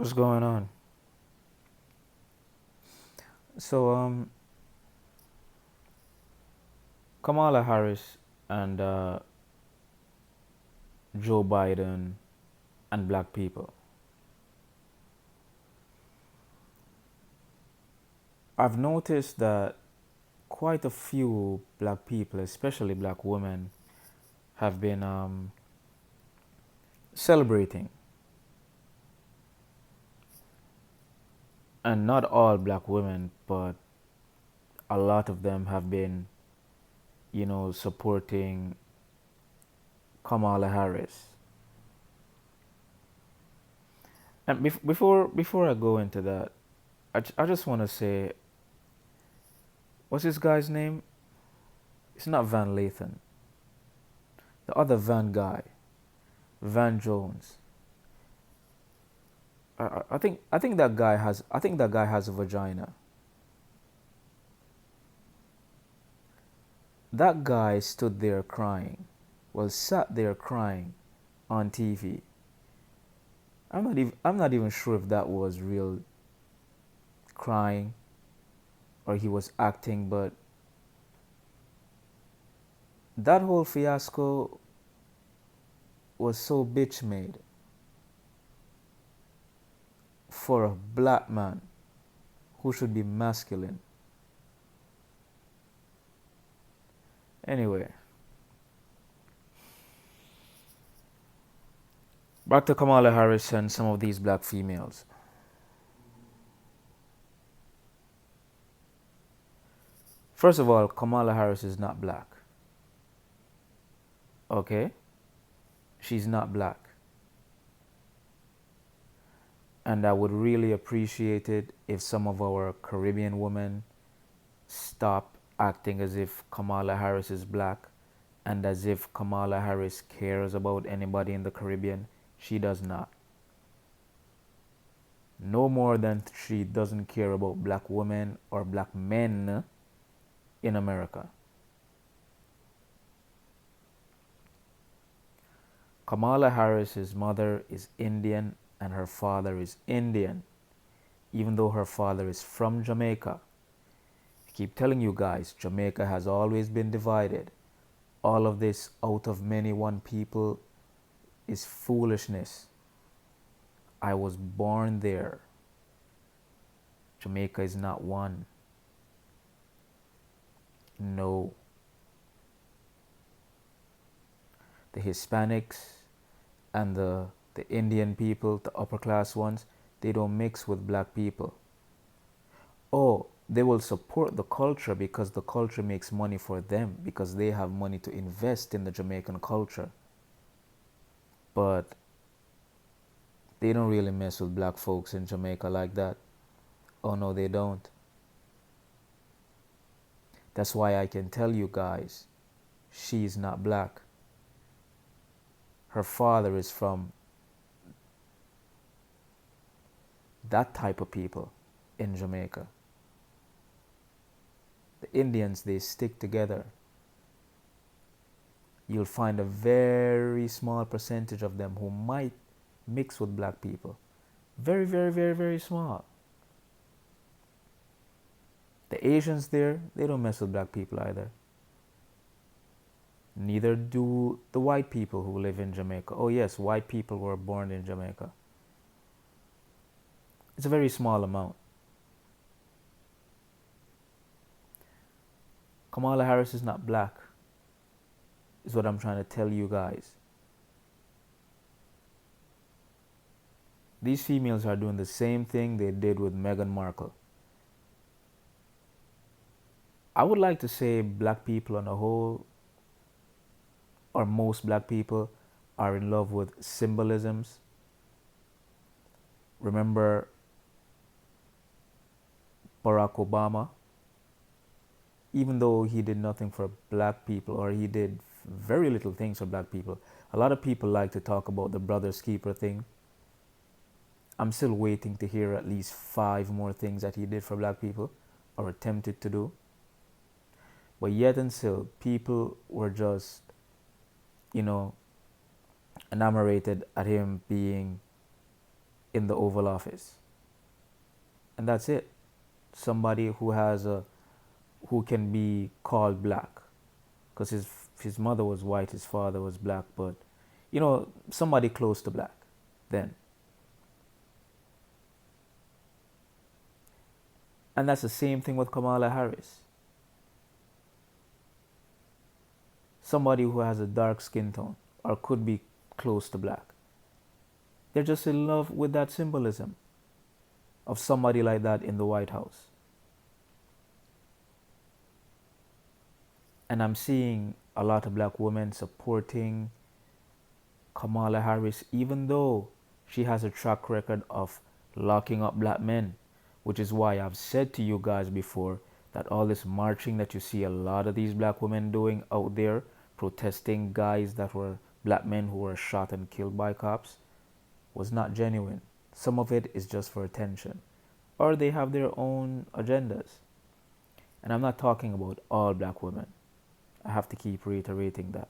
What's going on? So, Kamala Harris and Joe Biden and black people. I've noticed that quite a few black people, especially black women, have been celebrating. And not all black women, but a lot of them have been, supporting Kamala Harris. And before I go into that, I just want to say, what's this guy's name? It's not Van Lathan. The other Van guy, Van Jones. I think that guy has a vagina. That guy stood there crying. Well, sat there crying on TV. I'm not even sure if that was real crying or he was acting, but that whole fiasco was so bitch made for a black man who should be masculine. Anyway, back to Kamala Harris and some of these black females. First of all, Kamala Harris is not black. Okay? She's not black. And I would really appreciate it if some of our Caribbean women stop acting as if Kamala Harris is black and as if Kamala Harris cares about anybody in the Caribbean. She does not. No more than she doesn't care about black women or black men in America. Kamala Harris's mother is Indian and her father is Indian, even though her father is from Jamaica. I keep telling you guys, Jamaica has always been divided. All of this out of many one people is foolishness. I was born there. Jamaica is not one. No. The Hispanics and the Indian people, the upper class ones, they don't mix with black people. Oh, they will support the culture because the culture makes money for them because they have money to invest in the Jamaican culture. But they don't really mess with black folks in Jamaica like that. Oh no, they don't. That's why I can tell you guys, she's not black. Her father is from that type of people in Jamaica. The Indians, they stick together. You'll find a very small percentage of them who might mix with black people. Very, very, very, very small. The Asians there, they don't mess with black people either. Neither do the white people who live in Jamaica. Oh yes, white people were born in Jamaica. It's a very small amount. Kamala Harris is not black, is what I'm trying to tell you guys. These females are doing the same thing they did with Meghan Markle. I would like to say black people on a whole, or most black people, are in love with symbolisms. Remember Barack Obama? Even though he did nothing for black people, or he did very little things for black people, a lot of people like to talk about the Brothers Keeper thing. I'm still waiting to hear at least 5 more things that he did for black people or attempted to do. But yet and still, people were just, enamored at him being in the Oval Office. And that's it. Somebody who can be called black, because his mother was white, his father was black, but somebody close to black. Then, and that's the same thing with Kamala Harris. Somebody who has a dark skin tone or could be close to black. They're just in love with that symbolism of somebody like that in the White House. And I'm seeing a lot of black women supporting Kamala Harris, even though she has a track record of locking up black men, which is why I've said to you guys before that all this marching that you see a lot of these black women doing out there, protesting guys that were black men who were shot and killed by cops, was not genuine. Some of it is just for attention, or they have their own agendas. And I'm not talking about all black women. I have to keep reiterating that.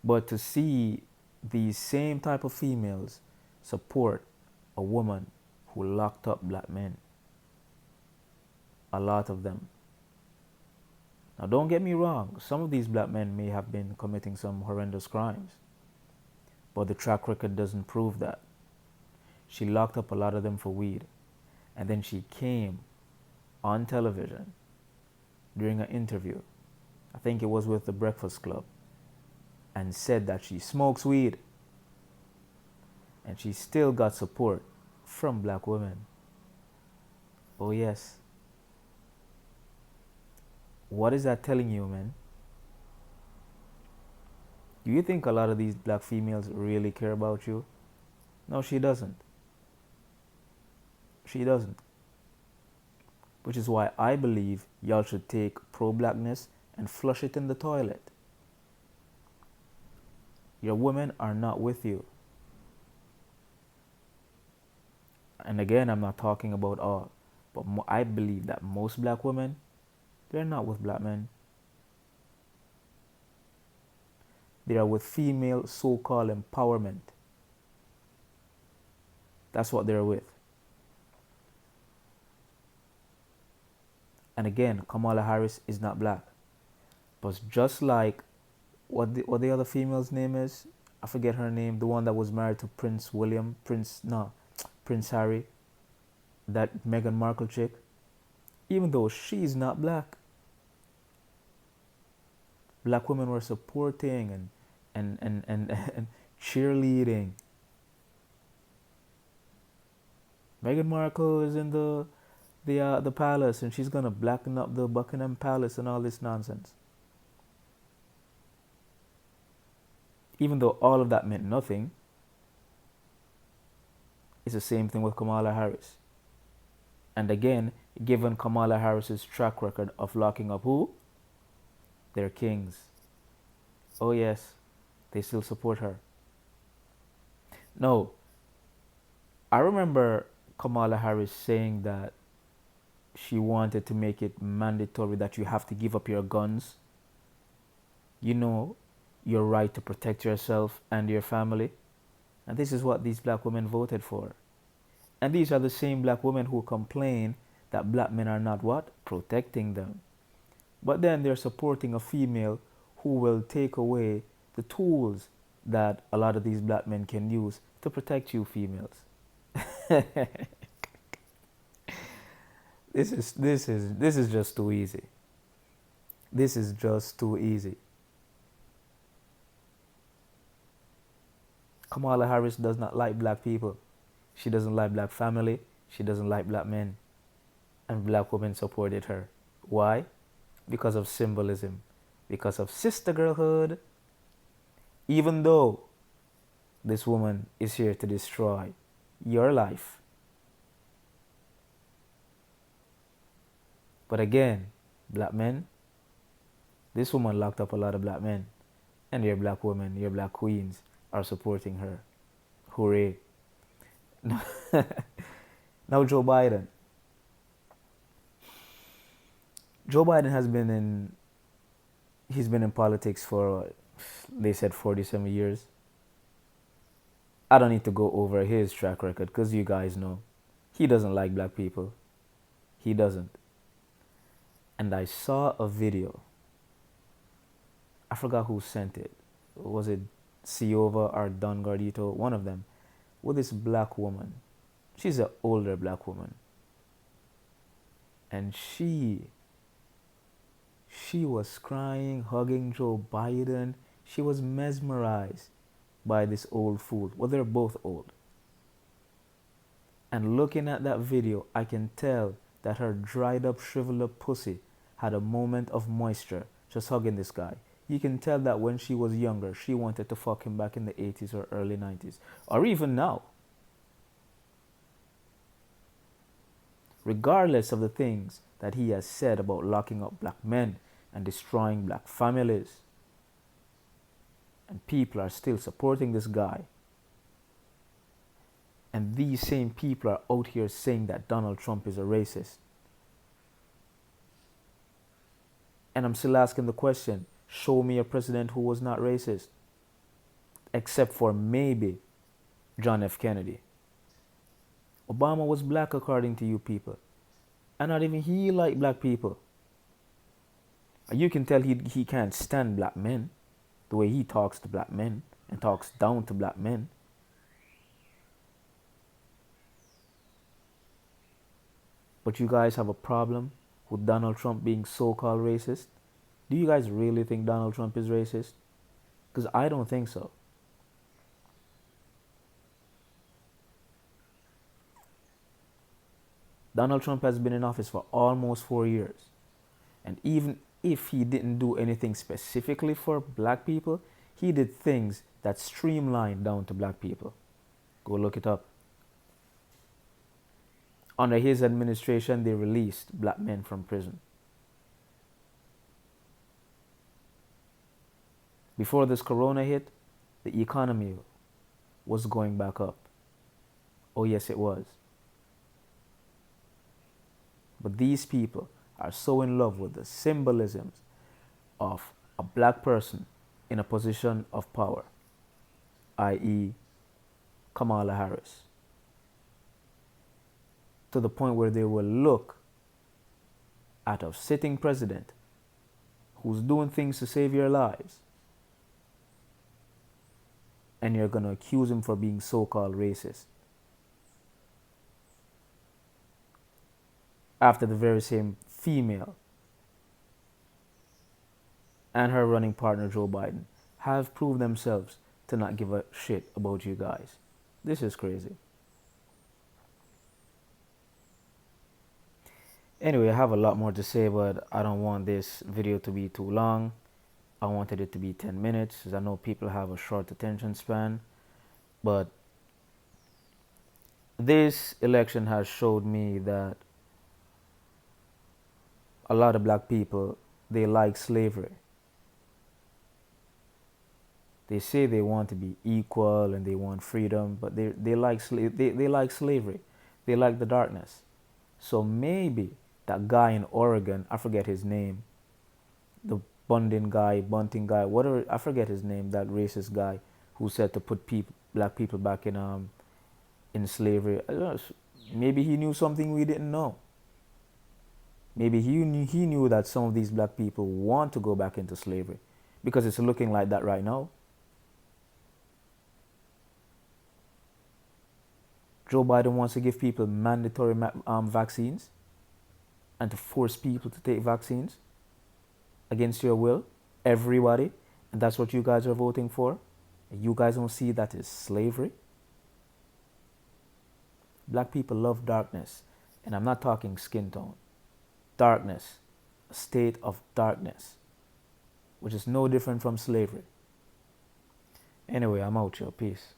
But to see these same type of females support a woman who locked up black men, a lot of them. Now don't get me wrong, some of these black men may have been committing some horrendous crimes, but the track record doesn't prove that. She locked up a lot of them for weed, and then she came on television during an interview, I think it was with the Breakfast Club, and said that she smokes weed, and she still got support from black women. Oh yes. What is that telling you, man? Do you think a lot of these black females really care about you? No, she doesn't. She doesn't. Which is why I believe y'all should take pro-blackness and flush it in the toilet. Your women are not with you. And again, I'm not talking about all, but I believe that most black women, they're not with black men. They are with female so-called empowerment. That's what they're with. And again, Kamala Harris is not black. But just like what the other female's name is, I forget her name, the one that was married to Prince Harry, that Meghan Markle chick, even though she's not black, black women were supporting and cheerleading. Meghan Markle is in the palace, and she's gonna blacken up the Buckingham Palace and all this nonsense. Even though all of that meant nothing, it's the same thing with Kamala Harris. And again, given Kamala Harris's track record of locking up who? Their kings. Oh yes, they still support her. No, I remember Kamala Harris saying that she wanted to make it mandatory that you have to give up your guns. Your right to protect yourself and your family. And this is what these black women voted for. And these are the same black women who complain that black men are not what? Protecting them. But then they're supporting a female who will take away the tools that a lot of these black men can use to protect you females. This is just too easy. This is just too easy. Kamala Harris does not like black people. She doesn't like black family. She doesn't like black men. And black women supported her. Why? Because of symbolism. Because of sister girlhood. Even though this woman is here to destroy your life. But again, black men, this woman locked up a lot of black men. And your black women, your black queens are supporting her. Hooray. Now Joe Biden. Joe Biden he's been in politics for, they said 47 years. I don't need to go over his track record because you guys know he doesn't like black people. He doesn't. And I saw a video. I forgot who sent it. Was it Siova or Don Gardito? One of them. With this black woman. She's an older black woman. And she was crying, hugging Joe Biden. She was mesmerized by this old fool. Well, they're both old. And looking at that video, I can tell that her dried up, shriveled up pussy had a moment of moisture just hugging this guy. You can tell that when she was younger, she wanted to fuck him back in the 80s or early 90s, or even now. Regardless of the things that he has said about locking up black men and destroying black families, and people are still supporting this guy. And these same people are out here saying that Donald Trump is a racist. And I'm still asking the question, show me a president who was not racist. Except for maybe John F. Kennedy. Obama was black according to you people. And not even he liked black people. You can tell he can't stand black men. The way he talks to black men and talks down to black men. But you guys have a problem with Donald Trump being so-called racist? Do you guys really think Donald Trump is racist? Because I don't think so. Donald Trump has been in office for almost 4 years. And even if he didn't do anything specifically for black people, he did things that streamlined down to black people. Go look it up. Under his administration, they released black men from prison. Before this corona hit, the economy was going back up. Oh yes, it was. But these people are so in love with the symbolisms of a black person in a position of power, i.e. Kamala Harris, to the point where they will look at a sitting president who's doing things to save your lives, and you're going to accuse him for being so-called racist. After the very same female and her running partner Joe Biden have proved themselves to not give a shit about you guys. This is crazy. Anyway, I have a lot more to say, but I don't want this video to be too long. I wanted it to be 10 minutes because I know people have a short attention span. But this election has showed me that a lot of black people, they like slavery. They say they want to be equal and they want freedom, but they like slavery. They like the darkness. So maybe that guy in Oregon, I forget his name, the Bunting guy, whatever, I forget his name, that racist guy who said to put black people back in slavery. Maybe he knew something we didn't know. Maybe he knew that some of these black people want to go back into slavery because it's looking like that right now. Joe Biden wants to give people mandatory vaccines and to force people to take vaccines against your will, everybody, and that's what you guys are voting for. And you guys don't see that as slavery. Black people love darkness, and I'm not talking skin tone. Darkness, a state of darkness, which is no different from slavery. Anyway, I'm out, yo. Peace.